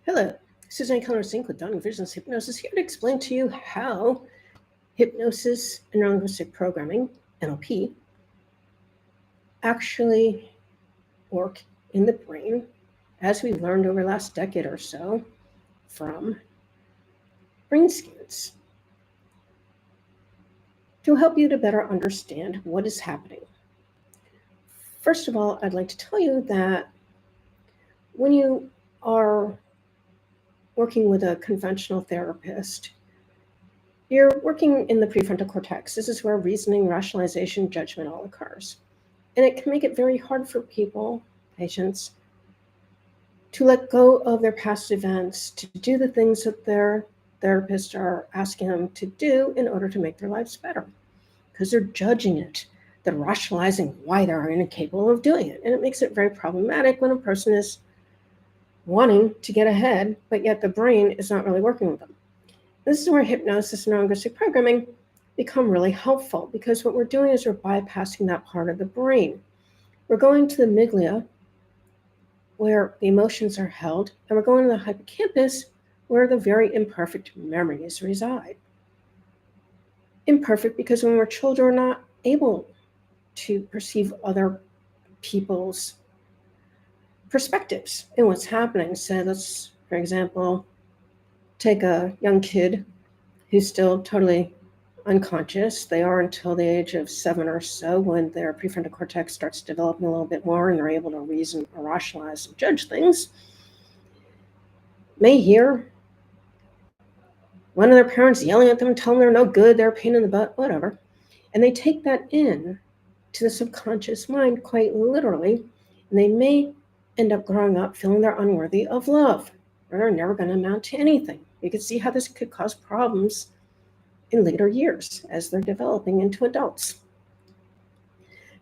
Hello, Suzanne Kellner-Zinck with Dawning Visions Hypnosis here to explain to you how hypnosis and neuro-linguistic programming, NLP, actually work in the brain, as we learned over the last decade or so from brain scans, to help you to better understand what is happening. First of all, I'd like to tell you that when you are working with a conventional therapist, you're working in the prefrontal cortex. This is where reasoning, rationalization, judgment all occurs. And it can make it very hard for people, patients, to let go of their past events, to do the things that their therapists are asking them to do in order to make their lives better. Because they're judging it. They're rationalizing why they're incapable of doing it. And it makes it very problematic when a person is wanting to get ahead, but yet the brain is not really working with them. This is where hypnosis and neuro-linguistic programming become really helpful, because what we're doing is we're bypassing that part of the brain. We're going to the amygdala, where the emotions are held, and we're going to the hippocampus, where the very imperfect memories reside. Imperfect because when we're children, we're not able to perceive other people's perspectives in what's happening. So let's, for example, take a young kid who's still totally unconscious. They are until the age of 7 or so, when their prefrontal cortex starts developing a little bit more and they're able to reason or rationalize and judge things. May hear one of their parents yelling at them, telling them they're no good, they're a pain in the butt, whatever. And they take that in to the subconscious mind quite literally, and they may end up growing up feeling they're unworthy of love, or they're never going to amount to anything. You can see how this could cause problems in later years as they're developing into adults.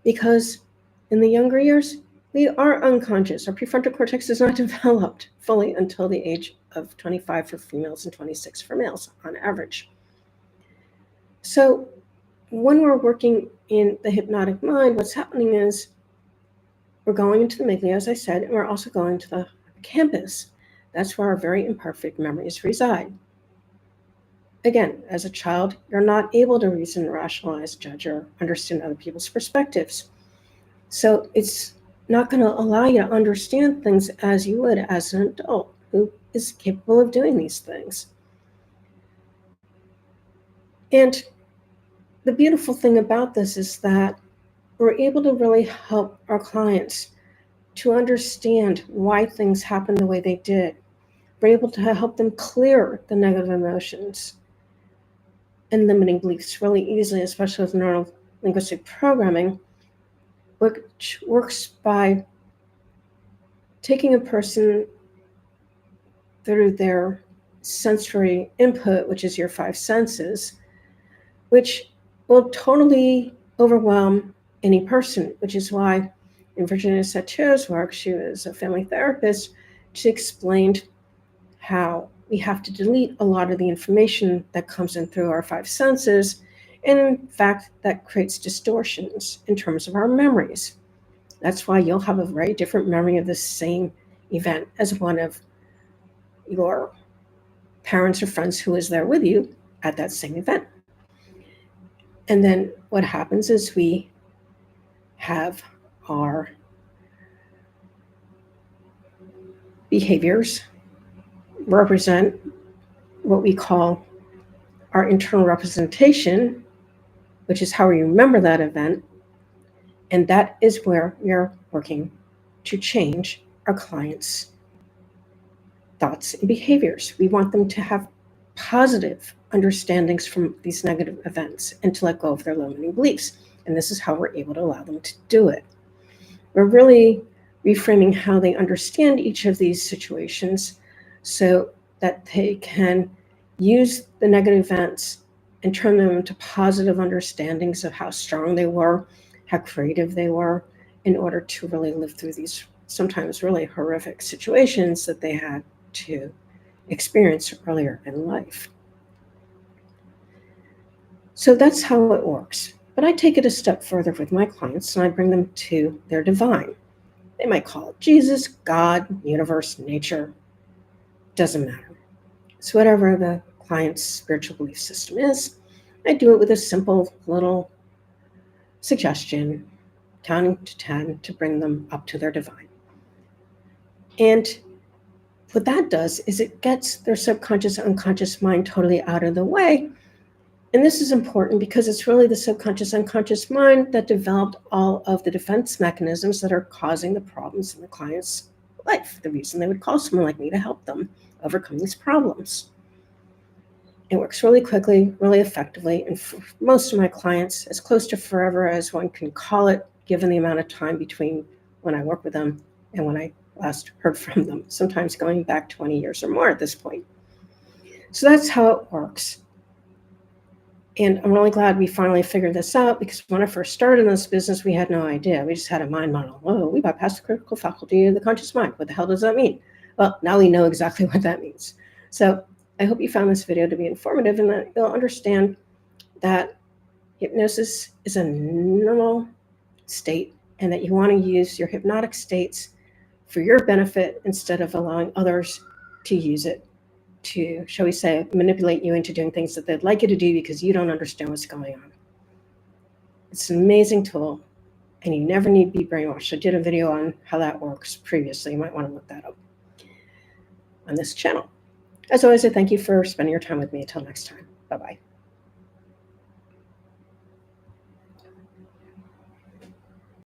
Because in the younger years, we are unconscious. Our prefrontal cortex is not developed fully until the age of 25 for females and 26 for males on average. So when we're working in the hypnotic mind, what's happening is we're going into the amygdala, as I said, and we're also going to the hippocampus. That's where our very imperfect memories reside. Again, as a child, you're not able to reason, rationalize, judge, or understand other people's perspectives. So it's not going to allow you to understand things as you would as an adult who is capable of doing these things. And the beautiful thing about this is that we're able to really help our clients to understand why things happened the way they did. We're able to help them clear the negative emotions and limiting beliefs really easily, especially with neuro-linguistic programming, which works by taking a person through their sensory input, which is your 5 senses, which will totally overwhelm any person, which is why in Virginia Satir's work, she was a family therapist, she explained how we have to delete a lot of the information that comes in through our 5 senses, and in fact, that creates distortions in terms of our memories. That's why you'll have a very different memory of the same event as one of your parents or friends who was there with you at that same event. And then what happens is we have our behaviors represent what we call our internal representation, which is how we remember that event. And that is where we are working to change our clients' thoughts and behaviors. We want them to have positive understandings from these negative events and to let go of their limiting beliefs. And this is how we're able to allow them to do it. We're really reframing how they understand each of these situations so that they can use the negative events and turn them into positive understandings of how strong they were, how creative they were, in order to really live through these sometimes really horrific situations that they had to experience earlier in life. So that's how it works. But I take it a step further with my clients, and I bring them to their divine. They might call it Jesus, God, universe, nature, Doesn't matter. So whatever the client's spiritual belief system is, I do it with a simple little suggestion, counting to 10 to bring them up to their divine. And what that does is it gets their subconscious, unconscious mind totally out of the way. And this is important because it's really the subconscious, unconscious mind that developed all of the defense mechanisms that are causing the problems in the client's life, the reason they would call someone like me to help them overcome these problems. It works really quickly, really effectively, and for most of my clients, as close to forever as one can call it, given the amount of time between when I work with them and when I last heard from them, sometimes going back 20 years or more at this point. So that's how it works. And I'm really glad we finally figured this out, because when I first started in this business, we had no idea. We just had a mind model. Oh, we bypassed the critical faculty of the conscious mind. What the hell does that mean? Well, now we know exactly what that means. So I hope you found this video to be informative and that you'll understand that hypnosis is a normal state and that you want to use your hypnotic states for your benefit instead of allowing others to use it to, shall we say, manipulate you into doing things that they'd like you to do because you don't understand what's going on. It's an amazing tool, and you never need to be brainwashed. I did a video on how that works previously. You might want to look that up on this channel. As always, I thank you for spending your time with me. Until next time. Bye-bye.